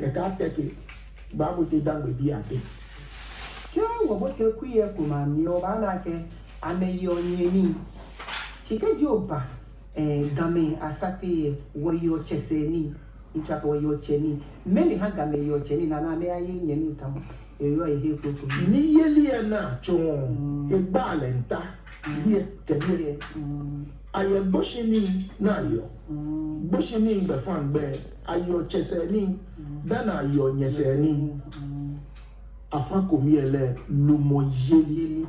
Keka teke babu te dangwe bi ate. Kya wobote kuye kumami obana ke ameyo nyeni. Chike joba game asate woyo cheseni inchako woyo cheni. Meli hagame yo cheni na me aye nyeni tamo. Eyo ehe koko. Ni yeli na chon egbale nta ye kede. Aye boshini na yo. Boshini ngbe fan gbe ayo cheseni dana ayo nyeseni. Afin komi ele lumo yeli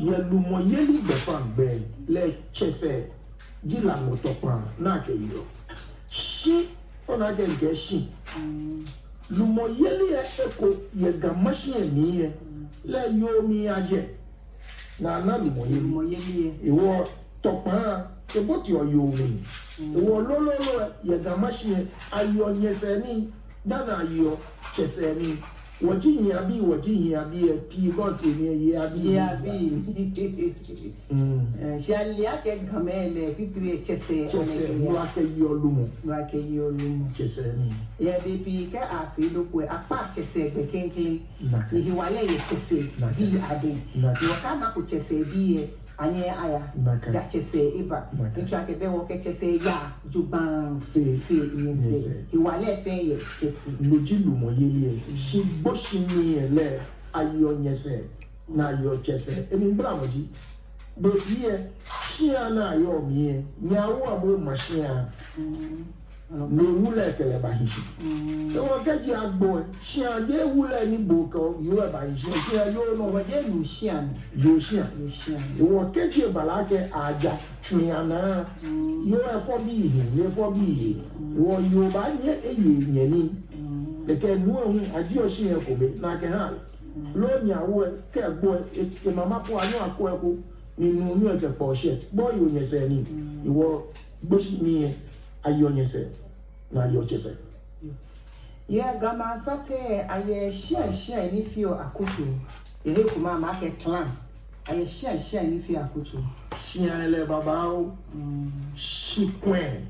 ye lumo yeli be fan be le chese jila motopan na ke yo shi ona ge shi lumo yeli eko ye gamashi emi ye le yo mi aje na lumo yeli ewo topan e boti o yo mi ewo lololo ye gamashi ayo nyeseni dana ayo chese ni Waji abi pi got ni abi. Shalia ke gamele titri chese wa ke yolumo. Chese ni. Ya bi ke afi do ko apa chese be kenkle. Ni wale ye chese bi ade. Yo ka ma ko chese bi anye aya ja chese iba ntra ke be wo ke chese ya juban fe nse iwale fe ye chese lojilu mo yeli shi boshi ni ele ayo nyese na ayo chese emi bra moji be biye shi ana ayo mi nyawo abo machine ne wule kele ba hishi e wo keji agbo shi ade wule ni boko yo ba hishi shi yo no wo je lu shi an yo shi e wo keji balake aja twiana yo e fo bi e wo yo ba nye eyi ni de ke nu ohun aji o shi e ko be na ke ha lo nyawo ke gbo e mama po anu ako eko ninu nu e ke po shet bo yo nyese ni iwo gboshi ni ayo nyese na yo chese gama sate aye share ni fio akutu ehe kuma ma ke clan aye share ni fio akutu share baba o shikwen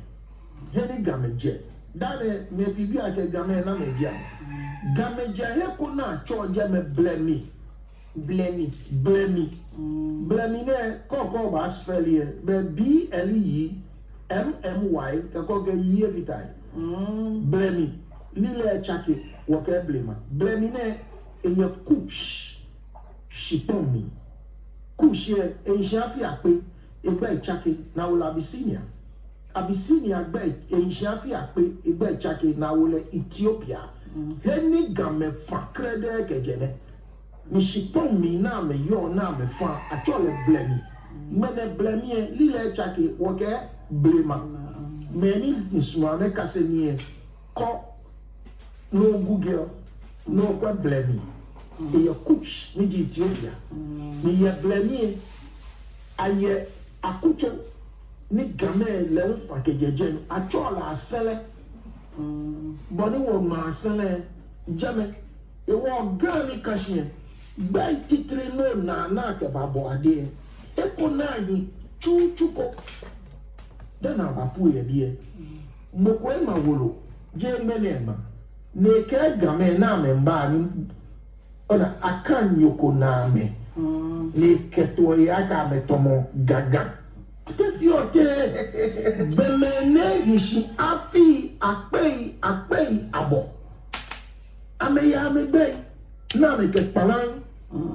heni gameje dale me bibi ake game na media gameje he ko na choje me Blemmye ne koko ba spellie be BLEMMY kako ge yi every time Blemmye lile chake woke blema Blemmye ne eye kush shipomi kush ye enjafi akpe egbe chake na wole Abyssinia gbe enjafi akpe egbe chake na wole Ethiopia heni game fa krede kejene mi shipomi na me yo na me fa achole Blemmye mene Blemmye lile chake woke blema many nsuane kasenie ko no Google no kwa Blemmye e kush ni Ethiopia ni ye Blemmye aye akucho ni game le fa kejeje achola asele boni wo ma asele jame e wo gani kashie bai titri no na ke babo ade e ko na yi chuchuko dana bapu ye bie moko ema wolo je menema ne ke game na me mba ni ona akan yoko na me ne keto ya ka me tomo gaga te fiote bemene hishi afi akpei abo ame ya me be na me ke palan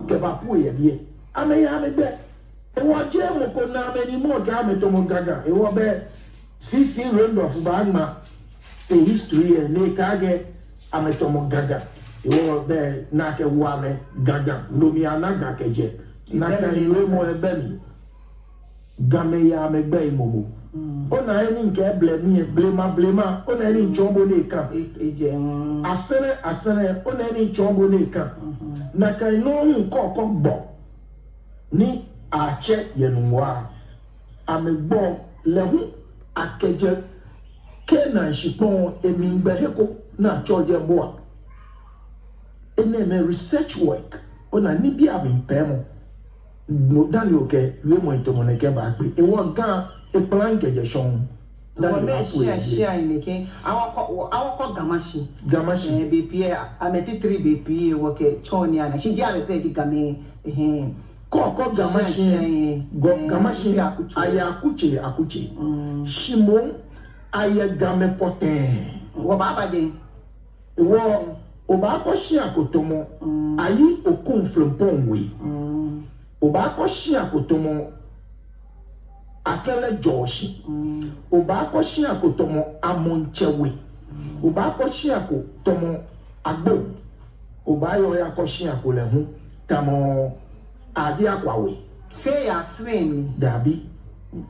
ke bapu ye bie ame ya me be ewo je moko na me ni mo ga me tomo gaga ewo be sisi rendo of bagma a history ne kage ame tomo gaga ewo be na ke wa me gaga lomi anaga keje na ka ile mo ebe mi game ya me gbe imomo ona eni nke blema ona eni chombo ne ka asere ona eni chombo ne ka na ka ino nkoko gbo ni ache yenwa amegbo lehu akeje kena shipon emingbe heko na choje mboa ene research work ona ni bi abimpemo no dali oke we mo itomo ne ke ba pe e won gan e plan keje shon share in the king. Our gamashi. BP, I'm at 3 BP, work at Chonia, and she jammed a petty game. Chorkor gamashi, gamashi, akuchi. Shimon, aya game potin. Wababa day. Wo obako shia kotomo, ayi okun flumpongwe. Obako shia kotomo, asele joshi. Obako shia kotomo, amonchewe. Obako shia kotomo, agbo. Obayo ya koshia kolehu, kamo adi akwawe. Fair swim. Dabi,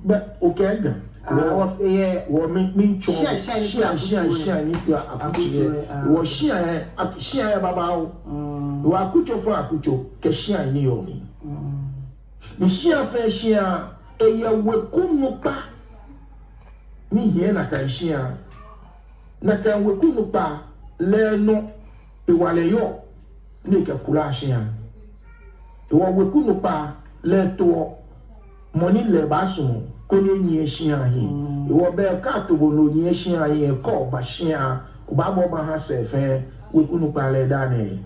but okay gan. Wo mi chon shia if you are akuchi wo shia baba o wo akucho for akucho ke shia ni yo mi ni shia fe shia eye we kunu pa ni hie na kan shia na kan we kunu pa le no e wale yo ni ke kula shia wo we kunu pa le to money le basu konye nyi shia hi wo be ka to bo no nyi shia hi ko ba shia o ba bo ba ha se fe we kunu pa le da ne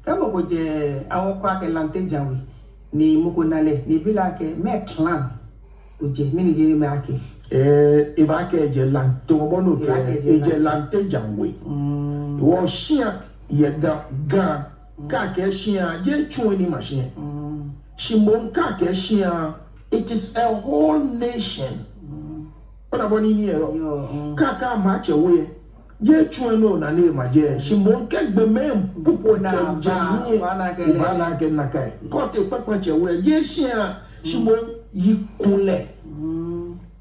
kama boje awon kwa ke lante jawi ni mukunale ni bilake me clan oje mini gere me ake e ba ke je lante o bo no ke e je lante janwe wo shia ye ga ka ke shia je chu ni machine shimon ka ke shia. It is a whole nation. What about in here? Kaka match away. Je chueno na ne maje. Shimon kek be mem pupo na jani. Ubana ke nakai. Kote papa chewe. Je shia shimon yikule.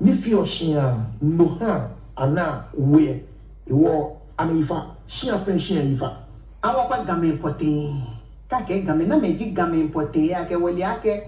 Ni fio shia noha ana we. Iwo amifa. Shia fe shia ifa. Awa kwa game pote. Kake game na meji game pote. Ake wali ake.